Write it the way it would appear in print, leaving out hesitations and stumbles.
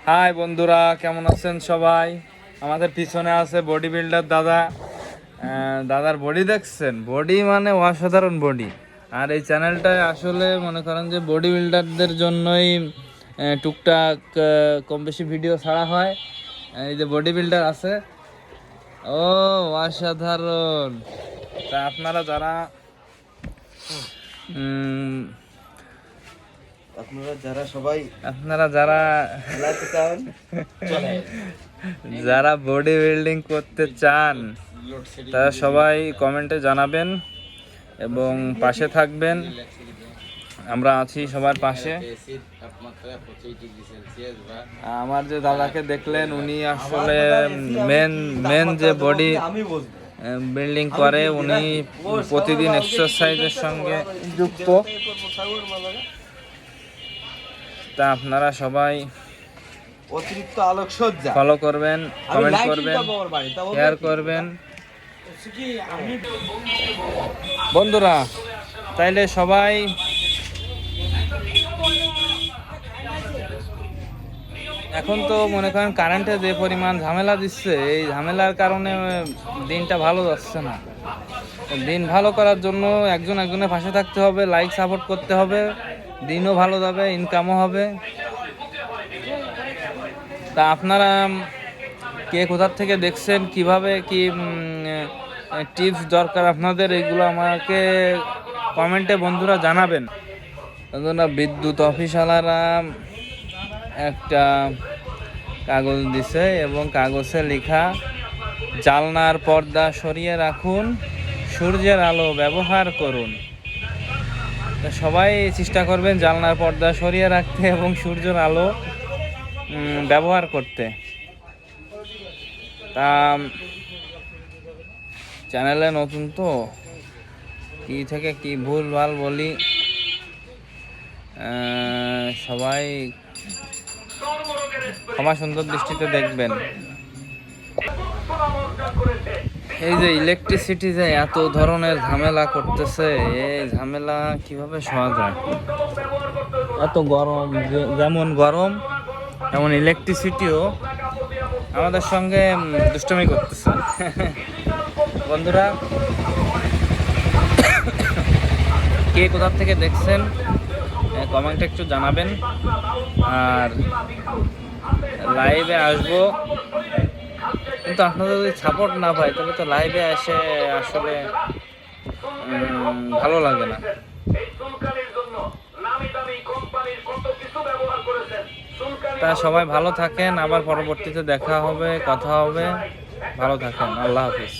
High বন্ধুরা, কেমন আছেন সবাই? আমাদের পিছনে আছে বডি বিল্ডার দাদা। দাদার বডি দেখছেন? বডি মানে অসাধারণ বডি। আর এই চ্যানেলটায় আসলে মনে করেন যে বডি বিল্ডারদের জন্যই টুকটাক কম বেশি ভিডিও ছাড়া হয়। এই যে বডি বিল্ডার আছে, ও অসাধারণ। তা আপনারা যারা যারা বডি বিল্ডিং করতে চান তারা সবাই কমেন্টে জানাবেন এবং পাশে থাকবেন। আমরা আছি সবার পাশে। আমার যে দাদাকে দেখলেন, উনি আসলে মেন যে বডি বিল্ডিং করে, উনি প্রতিদিন এক্সারসাইজের সঙ্গে যুক্ত। তা আপনারা সবাই অতিরিক্ত আলোকসজ্জা ফলো করবেন, কমেন্ট করবেন, শেয়ার করবেন। বন্ধুরা তাইলে সবাই এখন তো মনে করেন কারেন্টে যে পরিমাণ ঝামেলা দিচ্ছে, এই ঝামেলার কারণে দিনটা ভালো যাচ্ছে না। দিন ভালো করার জন্য একজনের পাশে থাকতে হবে, লাইক সাপোর্ট করতে হবে, দিনও ভালো যাবে, ইনকামও হবে। তা আপনারা কে কোথা থেকে দেখছেন, কিভাবে কি টিপস দরকার আপনাদের, এগুলো আমাকে কমেন্টে বন্ধুরা জানাবেন। বন্ধুরা, বিদ্যুৎ অফিসওয়ালারা একটা কাগজ দিছে এবং কাগজে লেখা, জানলার পর্দা সরিয়ে রাখুন, সূর্যের আলো ব্যবহার করুন। সবাই চেষ্টা করবেন জানলার পর্দা সরিয়ে রাখতে এবং সূর্যের আলো ব্যবহার করতে। তা চ্যানেলে নতুন তো, কি থেকে কি ভুল ভাল বলি, সবাই ক্ষমা সুন্দর দৃষ্টিতে দেখবেন। এই যে ইলেকট্রিসিটি যে এত ধরনের ঝামেলা করতেছে, এই ঝামেলা কিভাবে সহা যায়? এত গরম, যেমন গরম তেমন ইলেকট্রিসিটিও আমাদের সঙ্গে দুষ্টুমি করতেছে। বন্ধুরা, কে কোথা থেকে দেখছেন কমেন্টে একটু জানাবেন। আর লাইভে আসবো, কিন্তু আপনাদের যদি সাপোর্ট না পাই তাহলে তো লাইভে এসে আসলে ভালো লাগে না। তা সবাই ভালো থাকেন, আবার পরবর্তীতে দেখা হবে, কথা হবে। ভালো থাকেন, আল্লাহ হাফিজ।